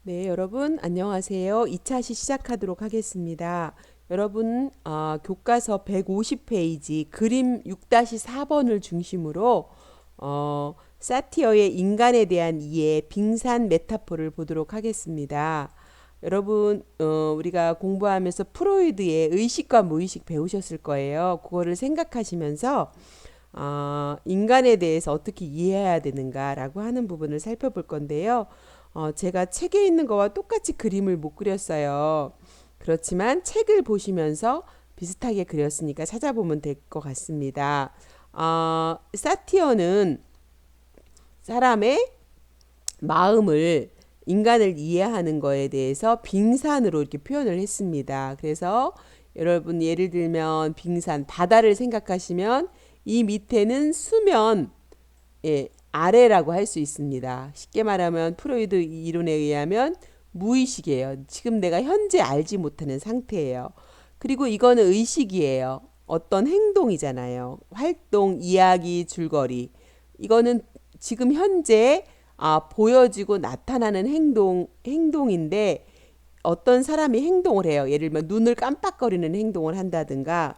네, 여러분 안녕하세요. 2차시 시작하도록 하겠습니다. 여러분 교과서 150페이지 그림 6-4번을 중심으로 사티어의 인간에 대한 이해 빙산 메타포를 보도록 하겠습니다. 여러분 우리가 공부하면서 프로이드의 의식과 무의식 배우셨을 거예요. 그거를 생각하시면서 인간에 대해서 어떻게 이해해야 되는가라고 하는 부분을 살펴볼 건데요. 제가 책에 있는 거와 똑같이 그림을 못 그렸어요. 그렇지만 책을 보시면서 비슷하게 그렸으니까 찾아보면 될 것 같습니다. 사티어는 사람의 마음을 인간을 이해하는 거에 대해서 빙산으로 이렇게 표현을 했습니다. 그래서 여러분 예를 들면 빙산 바다를 생각하시면 이 밑에는 수면 아래라고 할 수 있습니다. 쉽게 말하면 프로이드 이론에 의하면 무의식이에요. 지금 내가 현재 알지 못하는 상태예요. 그리고 이거는 의식이에요. 어떤 행동이잖아요. 활동, 이야기, 줄거리. 이거는 지금 현재 보여지고 나타나는 행동인데 어떤 사람이 행동을 해요. 예를 들면 눈을 깜빡거리는 행동을 한다든가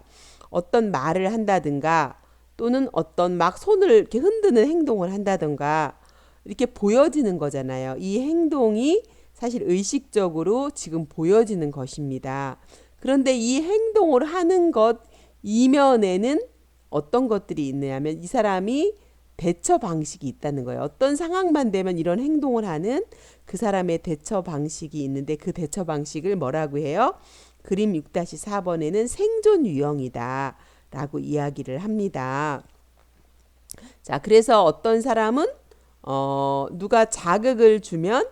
어떤 말을 한다든가 또는 어떤 막 손을 이렇게 흔드는 행동을 한다든가 이렇게 보여지는 거잖아요. 이 행동이 사실 의식적으로 지금 보여지는 것입니다. 그런데 이 행동을 하는 것 이면에는 어떤 것들이 있냐면 이 사람이 대처 방식이 있다는 거예요. 어떤 상황만 되면 이런 행동을 하는 그 사람의 대처 방식이 있는데 그 대처 방식을 뭐라고 해요? 그림 6-4번에는 생존 유형이다 라고 이야기를 합니다. 자, 그래서 어떤 사람은 누가 자극을 주면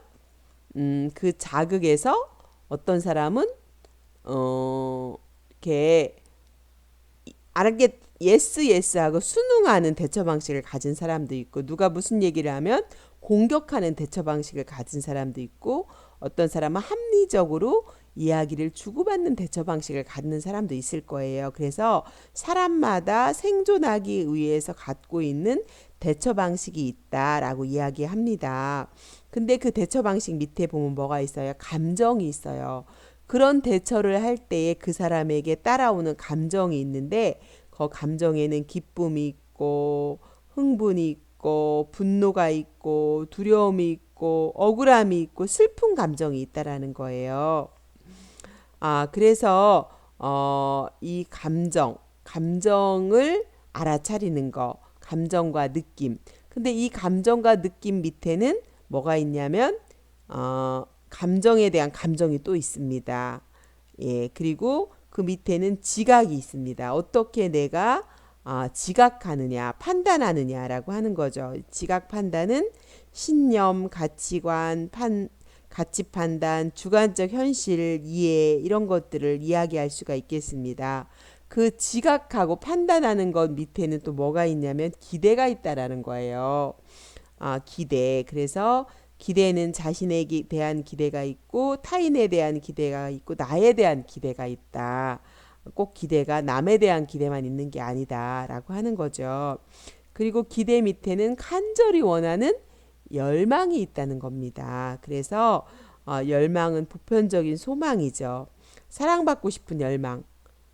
그 자극에서 어떤 사람은 이렇게 알게 예스 예스 하고 순응하는 대처 방식을 가진 사람도 있고 누가 무슨 얘기를 하면 공격하는 대처 방식을 가진 사람도 있고 어떤 사람은 합리적으로 이야기를 주고받는 대처 방식을 갖는 사람도 있을 거예요. 그래서 사람마다 생존하기 위해서 갖고 있는 대처 방식이 있다라고 이야기합니다. 근데 그 대처 방식 밑에 보면 뭐가 있어요? 감정이 있어요. 그런 대처를 할 때에 그 사람에게 따라오는 감정이 있는데 그 감정에는 기쁨이 있고 흥분이 있고 분노가 있고 두려움이 있고 억울함이 있고 슬픈 감정이 있다라는 거예요. 그래서 이 감정을 알아차리는 거, 감정과 느낌. 근데 이 감정과 느낌 밑에는 뭐가 있냐면 감정에 대한 감정이 또 있습니다. 예, 그리고 그 밑에는 지각이 있습니다. 어떻게 내가 지각하느냐, 판단하느냐라고 하는 거죠. 지각 판단은 신념, 가치관, 가치 판단, 주관적 현실, 이해 이런 것들을 이야기할 수가 있겠습니다. 그 지각하고 판단하는 것 밑에는 또 뭐가 있냐면 기대가 있다라는 거예요. 기대. 그래서 기대는 자신에 대한 기대가 있고 타인에 대한 기대가 있고 나에 대한 기대가 있다. 꼭 기대가 남에 대한 기대만 있는 게 아니다라고 하는 거죠. 그리고 기대 밑에는 간절히 원하는 열망이 있다는 겁니다. 그래서 열망은 보편적인 소망이죠. 사랑받고 싶은 열망,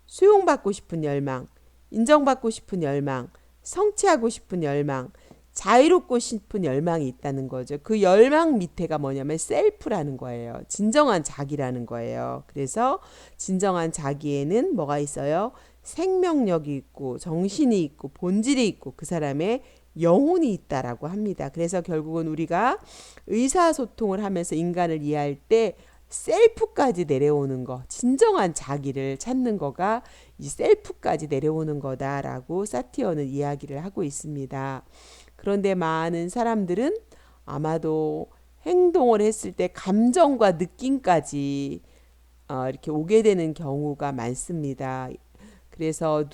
수용받고 싶은 열망, 인정받고 싶은 열망, 성취하고 싶은 열망, 자유롭고 싶은 열망이 있다는 거죠. 그 열망 밑에가 뭐냐면 셀프라는 거예요. 진정한 자기라는 거예요. 그래서 진정한 자기에는 뭐가 있어요? 생명력이 있고 정신이 있고 본질이 있고 그 사람의 영혼이 있다라고 합니다. 그래서 결국은 우리가 의사소통을 하면서 인간을 이해할 때 셀프까지 내려오는 거, 진정한 자기를 찾는 거가 이 셀프까지 내려오는 거다라고 사티어는 이야기를 하고 있습니다. 그런데 많은 사람들은 아마도 행동을 했을 때 감정과 느낌까지 이렇게 오게 되는 경우가 많습니다. 그래서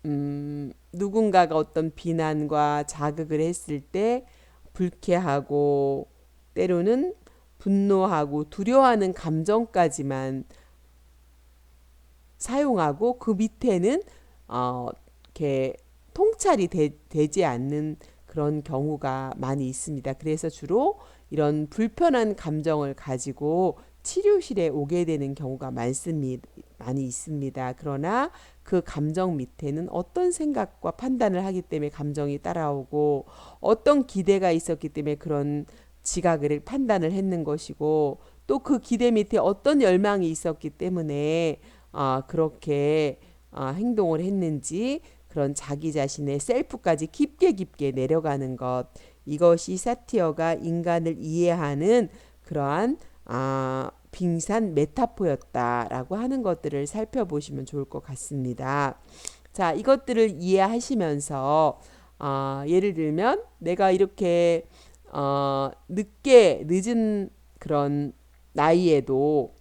음, 누군가가 어떤 비난과 자극을 했을 때 불쾌하고 때로는 분노하고 두려워하는 감정까지만 사용하고 그 밑에는 이렇게 통찰이 되지 않는 그런 경우가 많이 있습니다. 그래서 주로 이런 불편한 감정을 가지고 치료실에 오게 되는 경우가 많이 있습니다. 그러나 그 감정 밑에는 어떤 생각과 판단을 하기 때문에 감정이 따라오고 어떤 기대가 있었기 때문에 그런 지각을 판단을 했는 것이고 또 그 기대 밑에 어떤 열망이 있었기 때문에 그렇게 행동을 했는지 그런 자기 자신의 셀프까지 깊게 깊게 내려가는 것 이것이 사티어가 인간을 이해하는 그러한 빙산 메타포였다라고 하는 것들을 살펴보시면 좋을 것 같습니다. 자, 이것들을 이해하시면서 예를 들면 내가 이렇게 늦은 그런 나이에도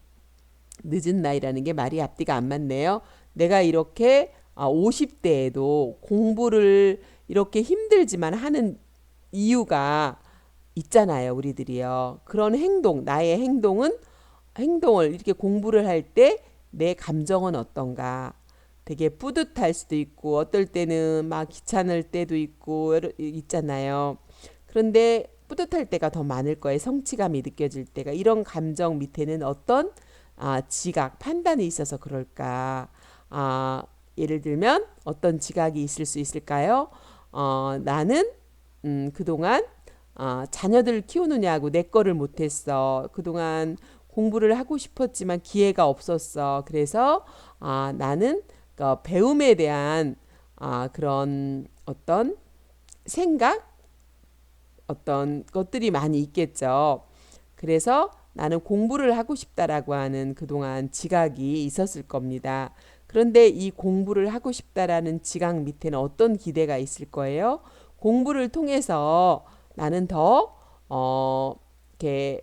늦은 나이라는 게 말이 앞뒤가 안 맞네요. 내가 이렇게 50대에도 공부를 이렇게 힘들지만 하는 이유가 있잖아요, 우리들이요. 그런 나의 행동을 이렇게 공부를 할 때 내 감정은 어떤가? 되게 뿌듯할 수도 있고 어떨 때는 막 귀찮을 때도 있고 있잖아요. 그런데 뿌듯할 때가 더 많을 거예요. 성취감이 느껴질 때가. 이런 감정 밑에는 어떤 지각, 판단이 있어서 그럴까? 예를 들면 어떤 지각이 있을 수 있을까요? 나는 그동안 자녀들 키우느냐고 내 거를 못했어. 그동안 공부를 하고 싶었지만 기회가 없었어. 그래서 나는 배움에 대한 그런 어떤 생각, 어떤 것들이 많이 있겠죠. 그래서 나는 공부를 하고 싶다라고 하는 그동안 지각이 있었을 겁니다. 그런데 이 공부를 하고 싶다라는 지각 밑에는 어떤 기대가 있을 거예요? 공부를 통해서 나는 더 이렇게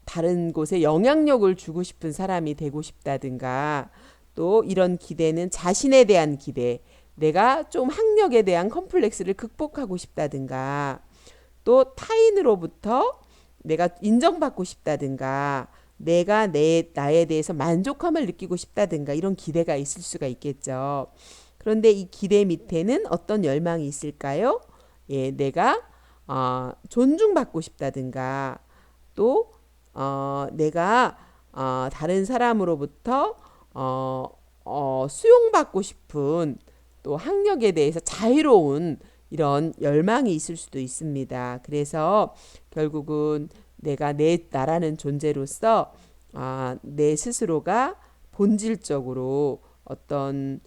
다른 곳에 영향력을 주고 싶은 사람이 되고 싶다든가 또 이런 기대는 자신에 대한 기대, 내가 좀 학력에 대한 컴플렉스를 극복하고 싶다든가 또 타인으로부터 내가 인정받고 싶다든가 내가 나에 대해서 만족감을 느끼고 싶다든가 이런 기대가 있을 수가 있겠죠. 그런데 이 기대 밑에는 어떤 열망이 있을까요? 예, 내가 존중받고 싶다든가 또 내가 다른 사람으로부터 수용받고 싶은 또 학력에 대해서 자유로운 이런 열망이 있을 수도 있습니다. 그래서 결국은 내가 나라는 존재로서 내 스스로가 본질적으로 어떤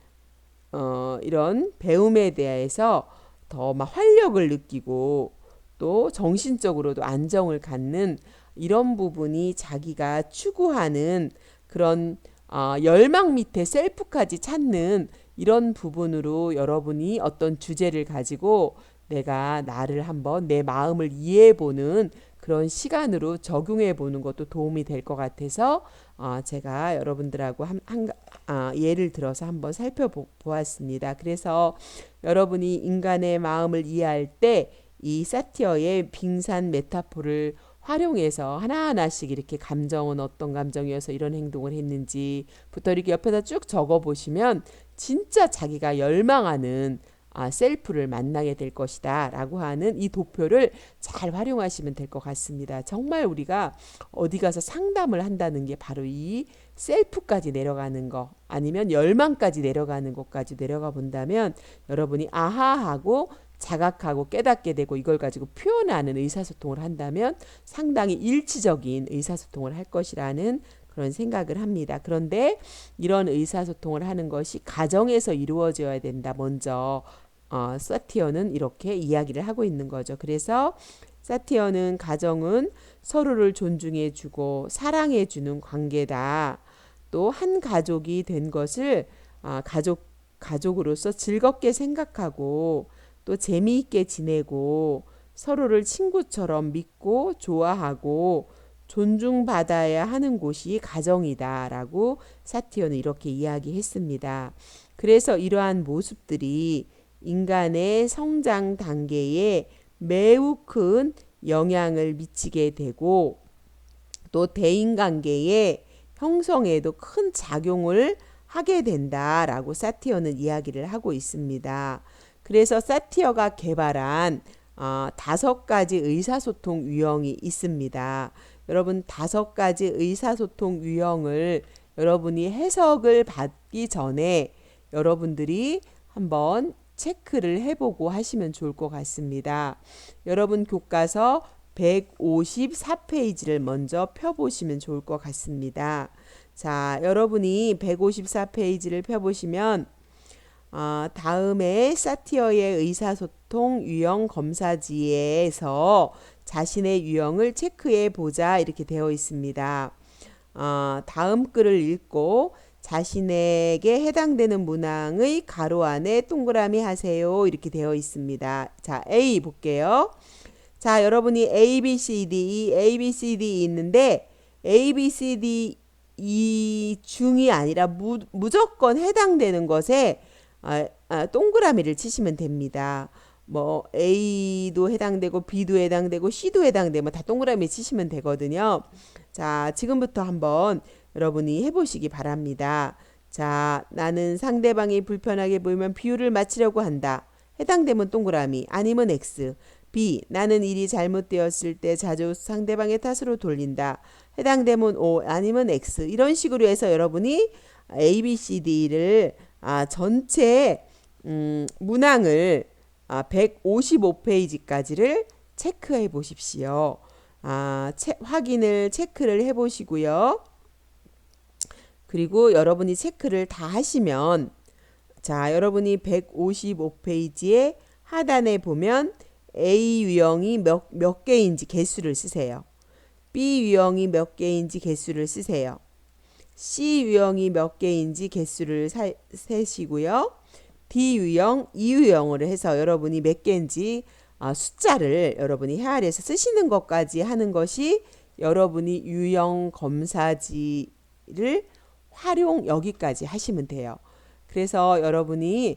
이런 배움에 대해서 더 막 활력을 느끼고 또 정신적으로도 안정을 갖는 이런 부분이 자기가 추구하는 그런 열망 밑에 셀프까지 찾는 이런 부분으로 여러분이 어떤 주제를 가지고 내가 나를 한번 내 마음을 이해해 보는 그런 시간으로 적용해 보는 것도 도움이 될 것 같아서 제가 여러분들하고 예를 들어서 한번 살펴보았습니다. 그래서 여러분이 인간의 마음을 이해할 때 이 사티어의 빙산 메타포를 활용해서 하나하나씩 이렇게 감정은 어떤 감정이어서 이런 행동을 했는지부터 이렇게 옆에다 쭉 적어 보시면 진짜 자기가 열망하는 셀프를 만나게 될 것이다 라고 하는 이 도표를 잘 활용하시면 될 것 같습니다. 정말 우리가 어디 가서 상담을 한다는 게 바로 이 셀프까지 내려가는 거 아니면 열망까지 내려가는 것까지 내려가 본다면 여러분이 아하하고 자각하고 깨닫게 되고 이걸 가지고 표현하는 의사소통을 한다면 상당히 일치적인 의사소통을 할 것이라는 그런 생각을 합니다. 그런데 이런 의사소통을 하는 것이 가정에서 이루어져야 된다. 먼저 사티어는 이렇게 이야기를 하고 있는 거죠. 그래서 사티어는 가정은 서로를 존중해주고 사랑해주는 관계다. 또 한 가족이 된 것을 가족으로서 즐겁게 생각하고 또 재미있게 지내고 서로를 친구처럼 믿고 좋아하고 존중받아야 하는 곳이 가정이다라고 사티어는 이렇게 이야기했습니다. 그래서 이러한 모습들이 인간의 성장 단계에 매우 큰 영향을 미치게 되고 또 대인관계의 형성에도 큰 작용을 하게 된다라고 사티어는 이야기를 하고 있습니다. 그래서 사티어가 개발한 5가지 의사소통 유형이 있습니다. 여러분 5가지 의사소통 유형을 여러분이 해석을 받기 전에 여러분들이 한번 체크를 해보고 하시면 좋을 것 같습니다. 여러분 교과서 154페이지를 먼저 펴보시면 좋을 것 같습니다. 자, 여러분이 154페이지를 펴보시면 다음에 사티어의 의사소통 유형 검사지에서 자신의 유형을 체크해 보자 이렇게 되어 있습니다. 다음 글을 읽고 자신에게 해당되는 문항의 가로 안에 동그라미 하세요 이렇게 되어 있습니다. 자, A 볼게요. 자, 여러분이 A, B, C, D, A, B, C, D 있는데 A, B, C, D 이 중이 아니라 무조건 해당되는 것에 동그라미를 치시면 됩니다. 뭐 A도 해당되고 B도 해당되고 C도 해당되면 다 동그라미 치시면 되거든요. 자, 지금부터 한번 여러분이 해보시기 바랍니다. 자, 나는 상대방이 불편하게 보이면 비율을 맞추려고 한다. 해당되면 동그라미, 아니면 X. B. 나는 일이 잘못되었을 때 자주 상대방의 탓으로 돌린다. 해당되면 O, 아니면 X. 이런 식으로 해서 여러분이 A, B, C, D를 전체 문항을 155페이지까지를 체크해 보십시오. 체크를 해 보시고요. 그리고 여러분이 체크를 다 하시면 자, 여러분이 155페이지에 하단에 보면 A 유형이 몇 개인지 개수를 쓰세요. B 유형이 몇 개인지 개수를 쓰세요. C 유형이 몇 개인지 개수를 세시고요. D 유형, E 유형으로 해서 여러분이 몇 개인지 숫자를 여러분이 헤아려서 쓰시는 것까지 하는 것이 여러분이 유형 검사지를 여기까지 하시면 돼요. 그래서 여러분이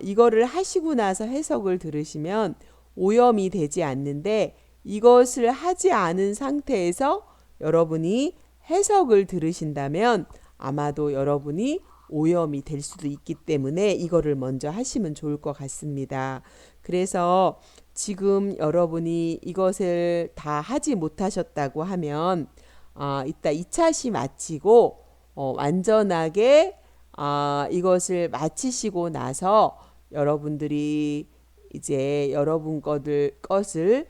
이거를 하시고 나서 해석을 들으시면 오염이 되지 않는데 이것을 하지 않은 상태에서 여러분이 해석을 들으신다면 아마도 여러분이 오염이 될 수도 있기 때문에 이거를 먼저 하시면 좋을 것 같습니다. 그래서 지금 여러분이 이것을 다 하지 못하셨다고 하면 이따 2차 시 마치고 완전하게 이것을 마치시고 나서 여러분들이 이제 여러분 것을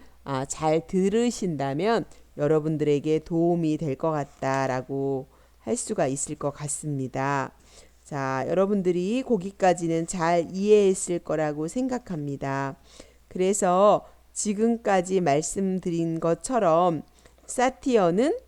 잘 들으신다면 여러분들에게 도움이 될 것 같다라고 할 수가 있을 것 같습니다. 자, 여러분들이 거기까지는 잘 이해했을 거라고 생각합니다. 그래서 지금까지 말씀드린 것처럼 사티어는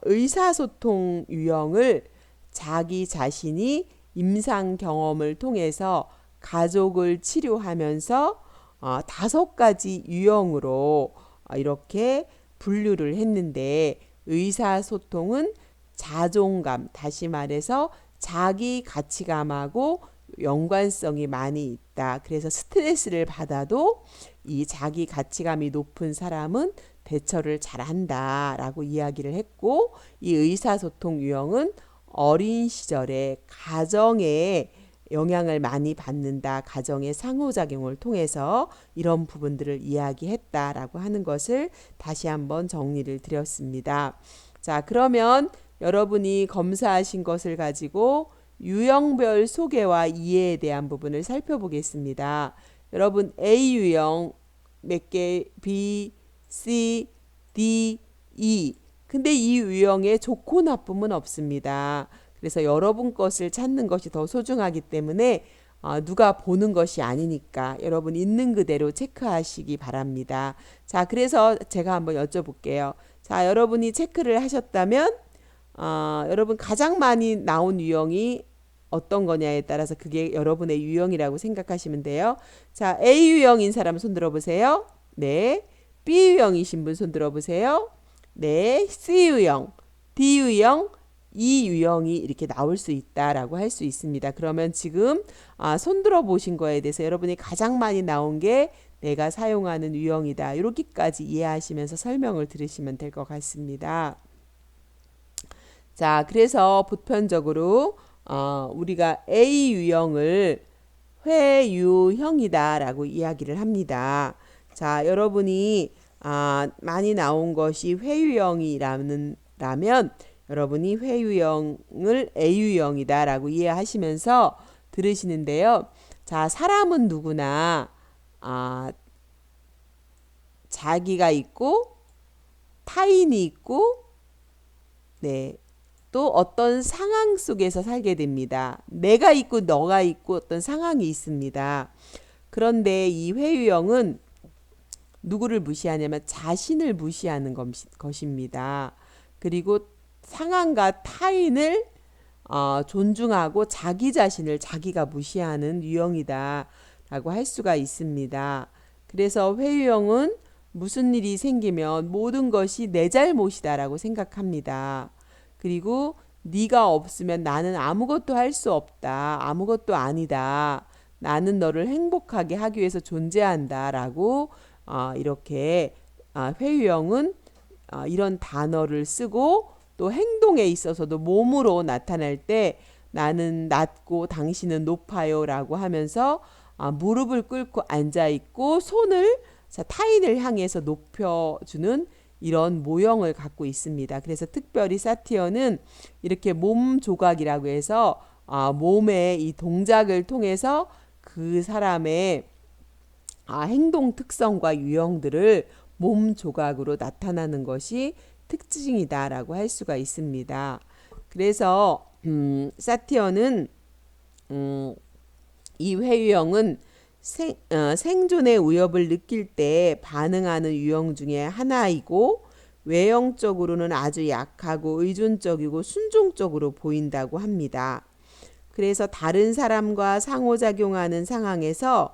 의사소통 유형을 자기 자신이 임상 경험을 통해서 가족을 치료하면서 5가지 유형으로 이렇게 분류를 했는데 의사소통은 자존감, 다시 말해서 자기 가치감하고 연관성이 많이 있다. 그래서 스트레스를 받아도 이 자기 가치감이 높은 사람은 대처를 잘한다 라고 이야기를 했고 이 의사소통 유형은 어린 시절에 가정에 영향을 많이 받는다. 가정의 상호작용을 통해서 이런 부분들을 이야기했다라고 하는 것을 다시 한번 정리를 드렸습니다. 자, 그러면 여러분이 검사하신 것을 가지고 유형별 소개와 이해에 대한 부분을 살펴보겠습니다. 여러분 A 유형 몇 개, B, C, D, E. 근데 이 유형에 좋고 나쁨은 없습니다. 그래서 여러분 것을 찾는 것이 더 소중하기 때문에 누가 보는 것이 아니니까 여러분 있는 그대로 체크하시기 바랍니다. 자, 그래서 제가 한번 여쭤볼게요. 자, 여러분이 체크를 하셨다면 여러분 가장 많이 나온 유형이 어떤 거냐에 따라서 그게 여러분의 유형이라고 생각하시면 돼요. 자, A 유형인 사람 손 들어보세요. 네. B 유형이신 분 손 들어보세요. 네. C 유형, D 유형, 이 유형이 이렇게 나올 수 있다라고 할 수 있습니다. 그러면 지금 손들어 보신 거에 대해서 여러분이 가장 많이 나온 게 내가 사용하는 유형이다. 이렇게까지 이해하시면서 설명을 들으시면 될 것 같습니다. 자, 그래서 보편적으로 우리가 A 유형을 회유형이다라고 이야기를 합니다. 자, 여러분이 많이 나온 것이 회유형이라면 여러분이 회유형을 애유형이다라고 이해하시면서 들으시는데요. 자, 사람은 누구나 자기가 있고 타인이 있고 네, 또 어떤 상황 속에서 살게 됩니다. 내가 있고 너가 있고 어떤 상황이 있습니다. 그런데 이 회유형은 누구를 무시하냐면 자신을 무시하는 것입니다. 그리고 상황과 타인을 존중하고 자기 자신을 자기가 무시하는 유형이다라고 할 수가 있습니다. 그래서 회유형은 무슨 일이 생기면 모든 것이 내 잘못이다라고 생각합니다. 그리고 네가 없으면 나는 아무것도 할 수 없다. 아무것도 아니다. 나는 너를 행복하게 하기 위해서 존재한다라고 이렇게 회유형은 이런 단어를 쓰고 또 행동에 있어서도 몸으로 나타날 때 나는 낮고 당신은 높아요라고 하면서 무릎을 꿇고 앉아 있고 손을 타인을 향해서 높여주는 이런 모형을 갖고 있습니다. 그래서 특별히 사티어는 이렇게 몸 조각이라고 해서 몸의 이 동작을 통해서 그 사람의 행동 특성과 유형들을 몸 조각으로 나타나는 것이 특징이다라고 할 수가 있습니다. 그래서 사티어는 이 회유형은 생존의 위협을 느낄 때 반응하는 유형 중에 하나이고 외형적으로는 아주 약하고 의존적이고 순종적으로 보인다고 합니다. 그래서 다른 사람과 상호작용하는 상황에서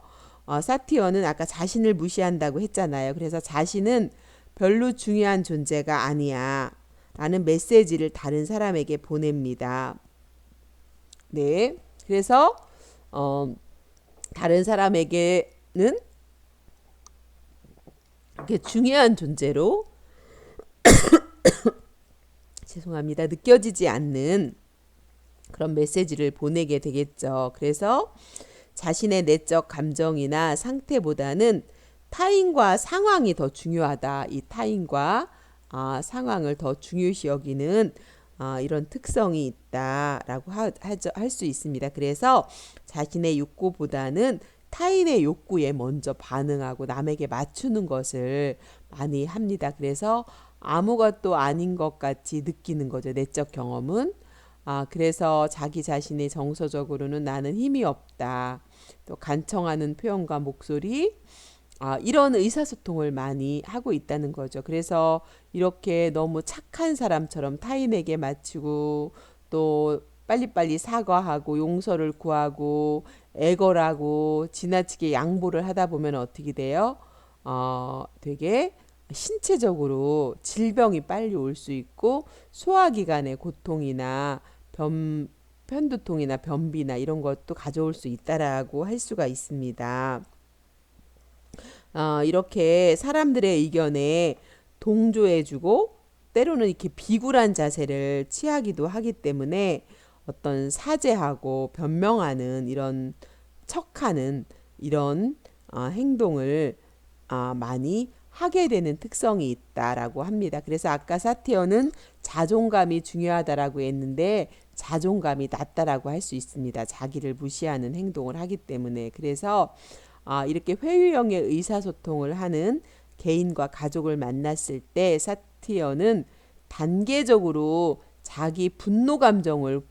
사티어는 아까 자신을 무시한다고 했잖아요. 그래서 자신은 별로 중요한 존재가 아니야 라는 메시지를 다른 사람에게 보냅니다. 네, 그래서 다른 사람에게는 이렇게 중요한 존재로 죄송합니다. 느껴지지 않는 그런 메시지를 보내게 되겠죠. 그래서 자신의 내적 감정이나 상태보다는 타인과 상황이 더 중요하다. 이 타인과 상황을 더 중요시 여기는 이런 특성이 있다라고 할 수 있습니다. 그래서 자신의 욕구보다는 타인의 욕구에 먼저 반응하고 남에게 맞추는 것을 많이 합니다. 그래서 아무것도 아닌 것 같이 느끼는 거죠. 내적 경험은. 그래서 자기 자신이 정서적으로는 나는 힘이 없다. 또 간청하는 표현과 목소리, 이런 의사소통을 많이 하고 있다는 거죠. 그래서 이렇게 너무 착한 사람처럼 타인에게 맞추고 또 빨리빨리 사과하고 용서를 구하고 애걸하고 지나치게 양보를 하다 보면 어떻게 돼요? 되게 신체적으로 질병이 빨리 올 수 있고 소화기관의 고통이나 편두통이나 변비나 이런 것도 가져올 수 있다라고 할 수가 있습니다. 이렇게 사람들의 의견에 동조해주고 때로는 이렇게 비굴한 자세를 취하기도 하기 때문에 어떤 사죄하고 변명하는 이런 척하는 이런 행동을 많이 하게 되는 특성이 있다라고 합니다. 그래서 아까 사티어는 자존감이 중요하다라고 했는데 자존감이 낮다라고 할 수 있습니다. 자기를 무시하는 행동을 하기 때문에. 그래서 이렇게 회유형의 의사소통을 하는 개인과 가족을 만났을 때 사티어는 단계적으로 자기 분노 감정을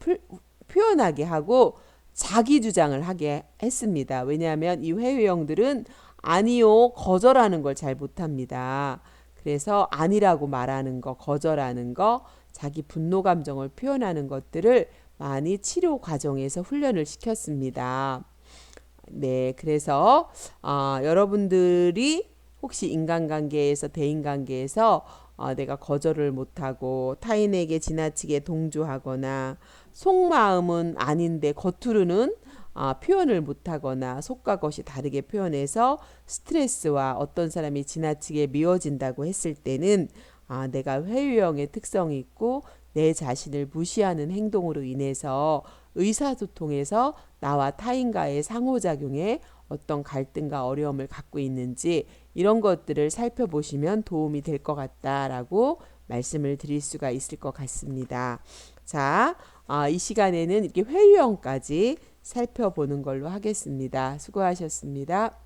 표현하게 하고 자기 주장을 하게 했습니다. 왜냐하면 이 회유형들은 아니요, 거절하는 걸 잘 못합니다. 그래서 아니라고 말하는 거, 거절하는 거, 자기 분노 감정을 표현하는 것들을 많이 치료 과정에서 훈련을 시켰습니다. 네, 그래서 여러분들이 혹시 인간관계에서 대인관계에서 내가 거절을 못하고 타인에게 지나치게 동조하거나 속마음은 아닌데 겉으로는 표현을 못하거나 속과 겉이 다르게 표현해서 스트레스와 어떤 사람이 지나치게 미워진다고 했을 때는 내가 회유형의 특성이 있고 내 자신을 무시하는 행동으로 인해서 의사소통에서 나와 타인과의 상호작용에 어떤 갈등과 어려움을 갖고 있는지 이런 것들을 살펴보시면 도움이 될 것 같다라고 말씀을 드릴 수가 있을 것 같습니다. 자, 이 시간에는 이렇게 회유형까지 살펴보는 걸로 하겠습니다. 수고하셨습니다.